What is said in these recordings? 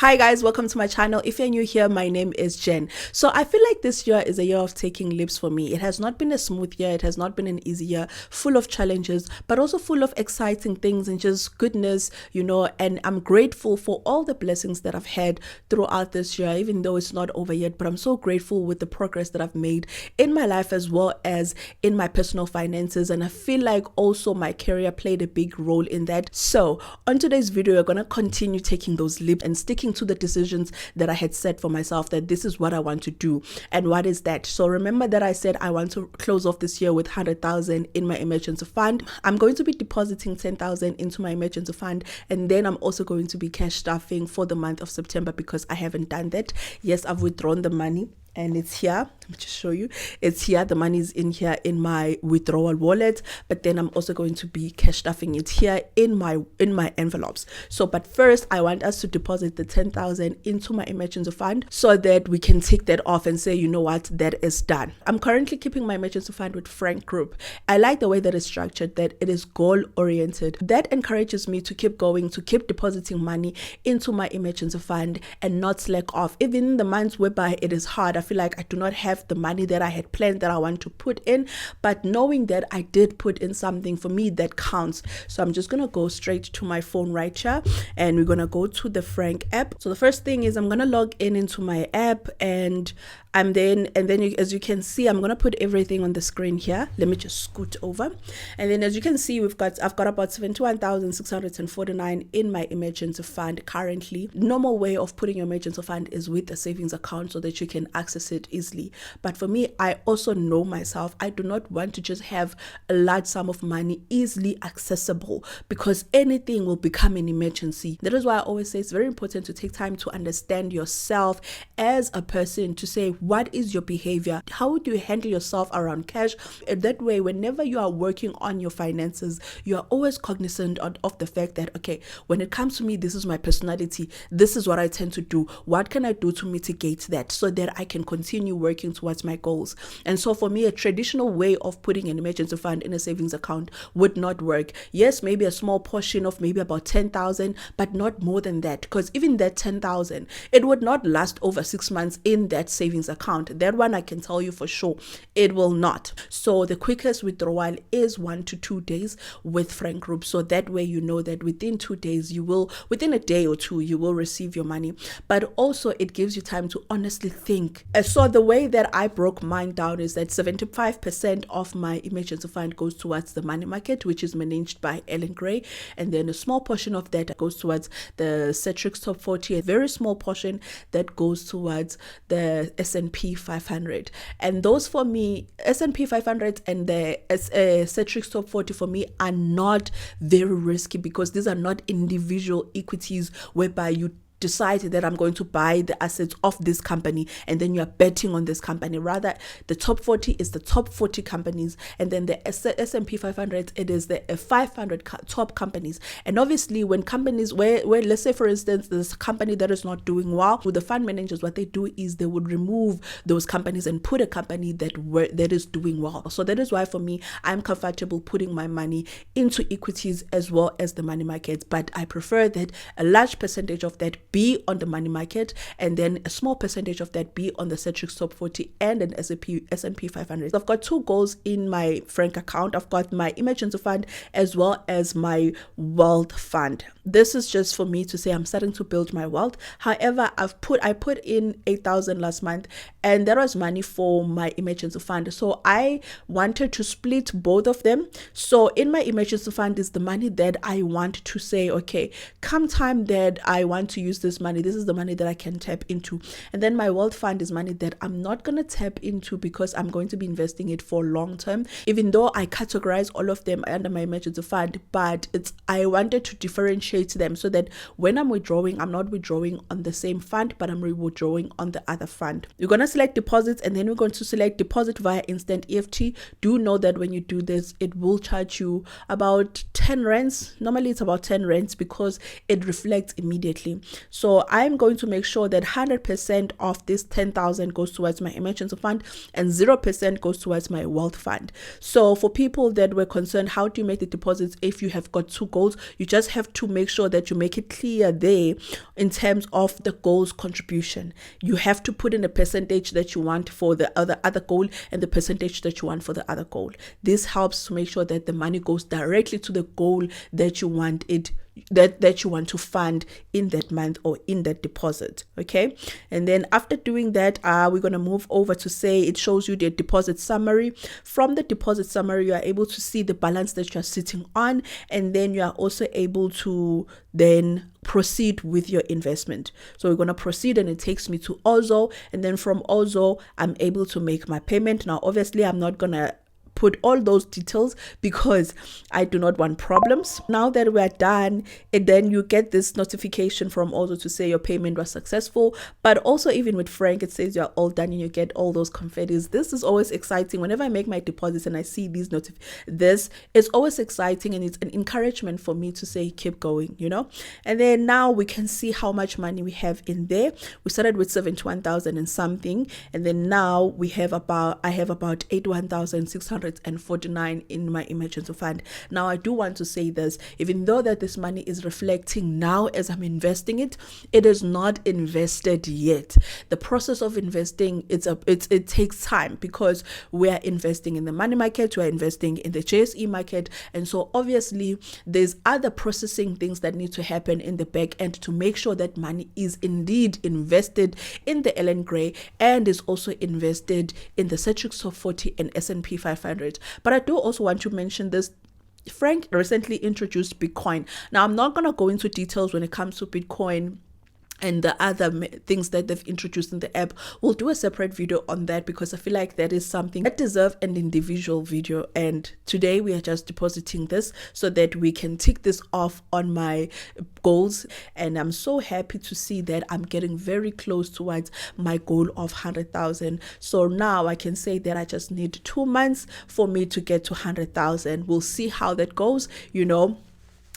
Hi guys, welcome to my channel. If you're new here, my name is Jen. So I feel like this year is a year of taking leaps for me. It has not been a smooth year. It has not been an easy year, full of challenges, but also full of exciting things and just goodness, and I'm grateful for all the blessings that I've had throughout this year, even though it's not over yet, but I'm so grateful with the progress that I've made in my life as well as in my personal finances. And I feel like also my career played a big role in that. So on today's video, we're going to continue taking those leaps and sticking to the decisions that I had set for myself, that this is what I want to do. And what is that? So remember that I said I want to close off this year with 100,000 in my emergency fund. I'm going to be depositing 10,000 into my emergency fund, and then I'm also going to be cash stuffing for the month of September because I haven't done that. Yes, I've withdrawn the money and it's here. Let me just show you. It's here. The money is in here in my withdrawal wallet, but then I'm also going to be cash stuffing it here in my envelopes. So, but first I want us to deposit the 10,000 into my emergency fund so that we can take that off and say, you know what, that is done. I'm currently keeping my emergency fund with Frank Group. I like the way that it's structured, that it is goal oriented. That encourages me to keep going, to keep depositing money into my emergency fund and not slack off. Even in the months whereby it is hard, I feel like I do not have the money that I had planned that I want to put in, but knowing that I did put in something, for me that counts. So I'm just gonna go straight to my phone right here, and we're gonna go to the Frank app. So the first thing is I'm gonna log in into my app, and as you can see, I'm gonna put everything on the screen here. Let me just scoot over, and then as you can see, I've got about 71,649 in my emergency fund currently. Normal way of putting your emergency fund is with a savings account so that you can access it easily. But for me, I also know myself, I do not want to just have a large sum of money easily accessible, because anything will become an emergency. That is why I always say it's very important to take time to understand yourself as a person, to say, what is your behavior? How do you handle yourself around cash? And that way, whenever you are working on your finances, you are always cognizant of the fact that, okay, when it comes to me, this is my personality. This is what I tend to do. What can I do to mitigate that so that I can continue working towards my goals? And so for me, a traditional way of putting an emergency fund in a savings account would not work. Yes, maybe a small portion of maybe about 10,000, but not more than that, because even that 10,000, it would not last over 6 months in that savings account. That one I can tell you for sure, it will not. So the quickest withdrawal is 1 to 2 days with Frank Group. So that way you know that within 2 days, within a day or two, you will receive your money. But also it gives you time to honestly think. So the way that I broke mine down is that 75% of my emergency fund goes towards the money market, which is managed by Ellen Gray, and then a small portion of that goes towards the Cetrix Top 40, a very small portion that goes towards the S&P 500. And those, for me, S&P 500 and the Cetrix Top 40 for me are not very risky, because these are not individual equities whereby you decide that I'm going to buy the assets of this company and then you're betting on this company. Rather, the top 40 is the top 40 companies, and then the S&P 500, it is the 500 top companies. And obviously, when companies where let's say for instance there's a company that is not doing well, with the fund managers, what they do is they would remove those companies and put a company that is doing well. So that is why for me, I'm comfortable putting my money into equities as well as the money markets, but I prefer that a large percentage of that be on the money market, and then a small percentage of that be on the Cetrix Top 40 and an S&P 500. So I've got two goals in my Frank account. I've got my emergency fund as well as my wealth fund. This is just for me to say I'm starting to build my wealth. However, I put in 8,000 last month, and that was money for my emergency fund. So I wanted to split both of them. So in my emergency fund is the money that I want to say, okay, come time that I want to use this money, this is the money that I can tap into. And then my wealth fund is money that I'm not going to tap into because I'm going to be investing it for long term, even though I categorize all of them under my emergency fund, but I wanted to differentiate them so that when I'm withdrawing, I'm not withdrawing on the same fund, but I'm withdrawing on the other fund. You're going to select deposits, and then we're going to select deposit via instant EFT. Do know that when you do this, it will charge you about 10 rands. Normally it's about 10 rands because it reflects immediately. So I'm going to make sure that 100% of this 10,000 goes towards my emergency fund and 0% goes towards my wealth fund. So for people that were concerned, how do you make the deposits if you have got two goals? You just have to make make sure that you make it clear there in terms of the goal's contribution. You have to put in a percentage that you want for the other goal and the percentage that you want for the other goal. This helps to make sure that the money goes directly to the goal that you want it that you want to fund in that month or in that deposit. Okay, and then after doing that, we're going to move over to say it shows you the deposit summary. From the deposit summary, you are able to see the balance that you're sitting on, and then you are also able to then proceed with your investment. So we're going to proceed, and it takes me to Ozo, and then from Ozo I'm able to make my payment. Now obviously I'm not going to put all those details because I do not want problems. Now that we're done, and then you get this notification from Ozo to say your payment was successful. But also even with Frank, it says you're all done and you get all those confettis. This is always exciting. Whenever I make my deposits and I see these this is always exciting, and it's an encouragement for me to say keep going, you know. And then now we can see how much money we have in there. We started with 71,000 and something, and then now we have I have about 81,649 in my emergency fund. Now I do want to say this, even though that this money is reflecting now as I'm investing it, it is not invested yet. The process of investing, it takes time, because we're investing in the money market, we're investing in the JSE market, and so obviously there's other processing things that need to happen in the back end to make sure that money is indeed invested in the Ellen Gray and is also invested in the Citrix Top 40 and S&P 500. But I do also want to mention this. Frank recently introduced Bitcoin. Now I'm not going to go into details when it comes to Bitcoin and the other things that they've introduced in the app. We'll do a separate video on that, because I feel like that is something that deserves an individual video. And today we are just depositing this so that we can tick this off on my goals. And I'm so happy to see that I'm getting very close towards my goal of 100,000. So now I can say that I just need 2 months for me to get to 100,000. We'll see how that goes, you know.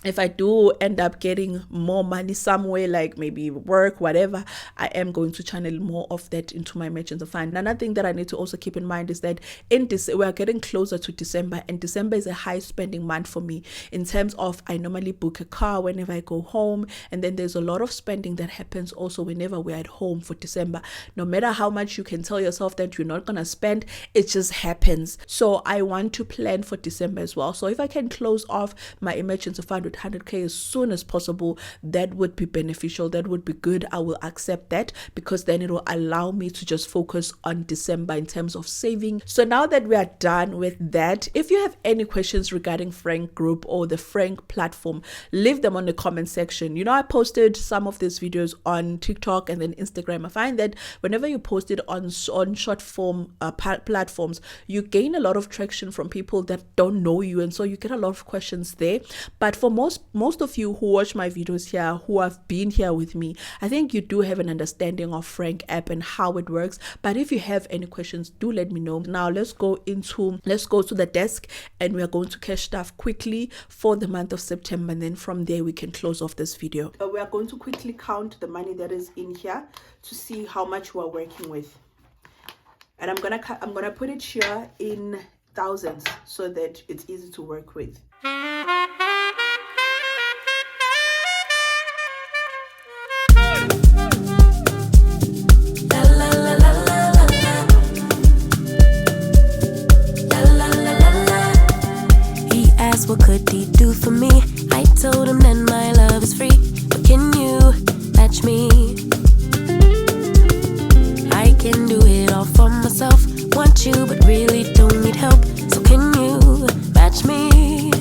If I do end up getting more money somewhere, like maybe work, whatever, I am going to channel more of that into my emergency fund. Another thing that I need to also keep in mind is that in this, we are getting closer to December, and December is a high spending month for me in terms of I normally book a car whenever I go home, and then there's a lot of spending that happens also whenever we're at home for December. No matter how much you can tell yourself that you're not going to spend, it just happens. So I want to plan for December as well. So if I can close off my emergency fund with 100K as soon as possible, that would be beneficial, that would be good. I will accept that, because then it will allow me to just focus on December in terms of saving. So now that we are done with that, if you have any questions regarding Frank Group or the Frank platform, leave them on the comment section. You know, I posted some of these videos on TikTok and then Instagram. I find that whenever you post it on short form platforms, you gain a lot of traction from people that don't know you, and so you get a lot of questions there. But for most of you who watch my videos here, who have been here with me, I think you do have an understanding of Frank app and how it works. But if you have any questions, do let me know. Now let's go to the desk, and we are going to cash stuff quickly for the month of September, and then from there we can close off this video. We are going to quickly count the money that is in here to see how much we're working with, and I'm gonna put it here in thousands so that it's easy to work with. What could he do for me? I told him that my love is free, but can you match me? I can do it all for myself, want you but really don't need help. So can you match me?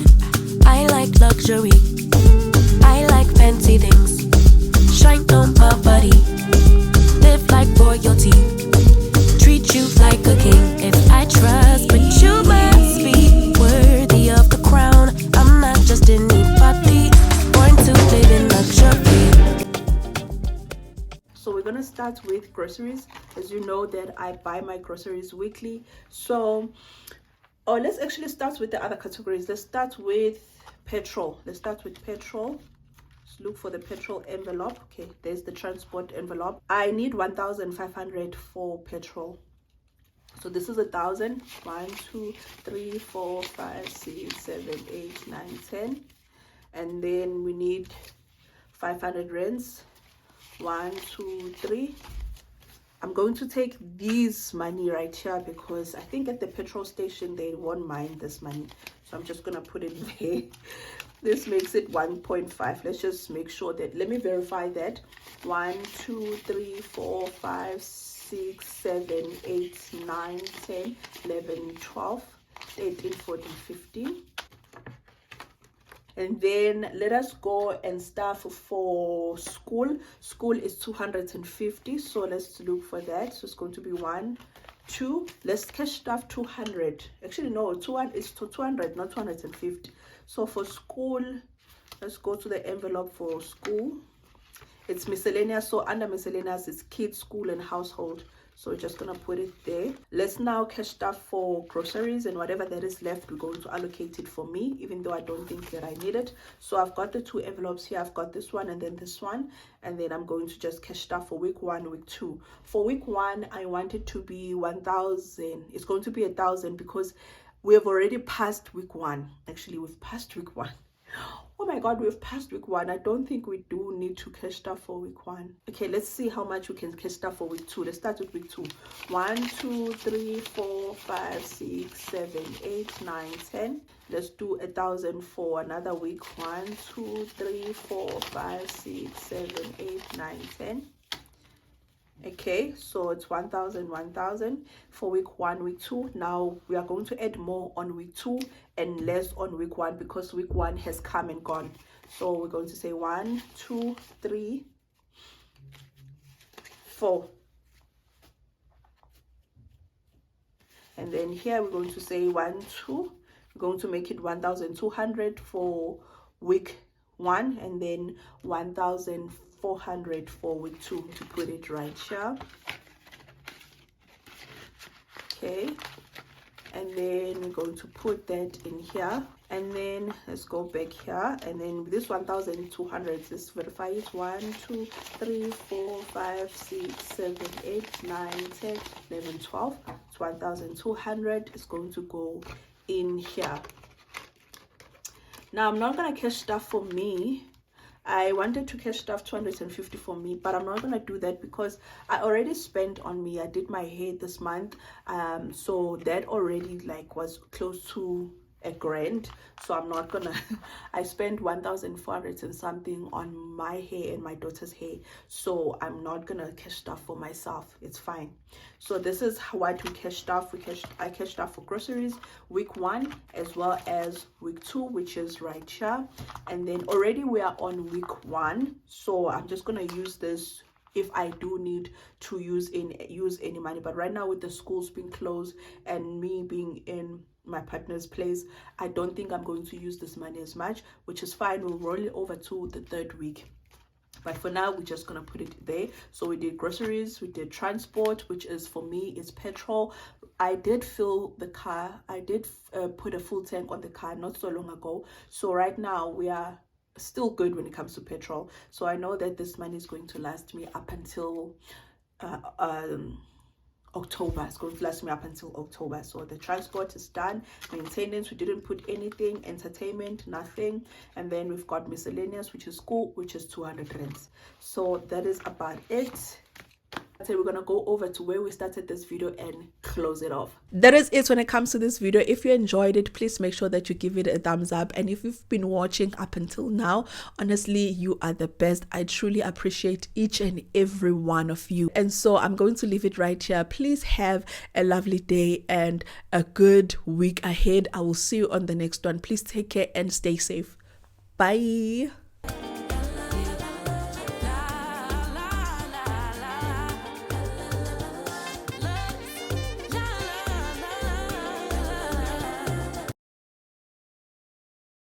I like luxury, I like fancy things, shine on my body, live like royalty, treat you like a king. If I trust, but you must be worthy of the crown. I'm not just anybody, born to live in luxury. So we're gonna start with groceries. As you know that I buy my groceries weekly. So let's actually start with the other categories. Let's start with petrol. Let's look for the petrol envelope. Okay, there's the transport envelope. I need 1,500 for petrol. So this is 1,000. 1, 2, 3, 4, 5, 6, 7, 8, 9, 10. and then we need 500 rands. 1, 2, 3. I'm going to take these money right here because I think at the petrol station they won't mind this money, so I'm just gonna put it there. This makes it 1.5. Let's just make sure that, let me verify that. 1, 2, 3, 4, 5, 6, 7, 8, 9, 10, 11, 12, 13, 14, 15. And then let us go and staff for school. School is 250, so let's look for that. So it's going to be 1, 2. Let's cash staff 200. Actually no, 200 is 200, not 250. So for school, let's go to the envelope for school. It's miscellaneous, so under miscellaneous is kids, school, and household. So we're just gonna put it there. Let's now cash stuff for groceries, and whatever that is left, we're going to allocate it for me, even though I don't think that I need it. So I've got the 2 envelopes here. I've got this one and then this one, and then I'm going to just cash stuff for week 1, week 2. For week 1, I want it to be 1,000. It's going to be 1,000 because we have already passed week 1. Actually, we've passed week 1. Oh my god, we've passed week 1. I don't think we do need to cash stuff for week 1. Okay, let's see how much we can cash stuff for week 2. Let's start with week 2. 1, 2, 3, 4, 5, 6, 7, 8, 9, 10. Let's do 1,000 for another week. 1, 2, 3, 4, 5, 6, 7, 8, 9, 10. Okay, so it's 1,000, 1,000 for week 1, week 2. Now we are going to add more on week 2 and less on week 1 because week 1 has come and gone. So we're going to say 1, 2, 3, 4. And then here we're going to say 1, 2. We're going to make it 1,200 for week 1 and then 1,400 for week 2 to put it right here. Okay, and then we're going to put that in here, and then let's go back here, and then this 1,200, let's verify it. 1, 2, 3, 4, 5, 6, 7, 8, 9, 10, 11, 12. It's 1,200. It's going to go in here. Now I'm not gonna cash stuff for me. I wanted to cash stuff 250 for me, but I'm not gonna do that because I already spent on me. I did my hair this month, so that already like was close to $1,000. So I'm not gonna I spent 1,400 and something on my hair and my daughter's hair, so I'm not gonna cash stuff for myself. It's fine. So this is what we cash stuff. I cashed stuff for groceries week 1 as well as week 2, which is right here. And then already we are on week 1, so I'm just gonna use this if I do need to use any money. But right now with the schools being closed and me being in my partner's place, I don't think I'm going to use this money as much, which is fine. We'll roll it over to the 3rd week. But for now, we're just gonna put it there. So we did groceries, we did transport, which is for me is petrol. I did fill the car. I did put a full tank on the car not so long ago. So right now we are still good when it comes to petrol. So I know that this money is going to last me up until October. It's going to last me up until October. So the transport is done. Maintenance, we didn't put anything. Entertainment, nothing. And then we've got miscellaneous, which is school, which is 200 rands. So that is about it. So we're gonna go over to where we started this video and close it off. That is it when it comes to this video. If you enjoyed it, please make sure that you give it a thumbs up. And if you've been watching up until now, honestly, you are the best. I truly appreciate each and every one of you. And so I'm going to leave it right here. Please have a lovely day and a good week ahead. I will see you on the next one. Please take care and stay safe. Bye.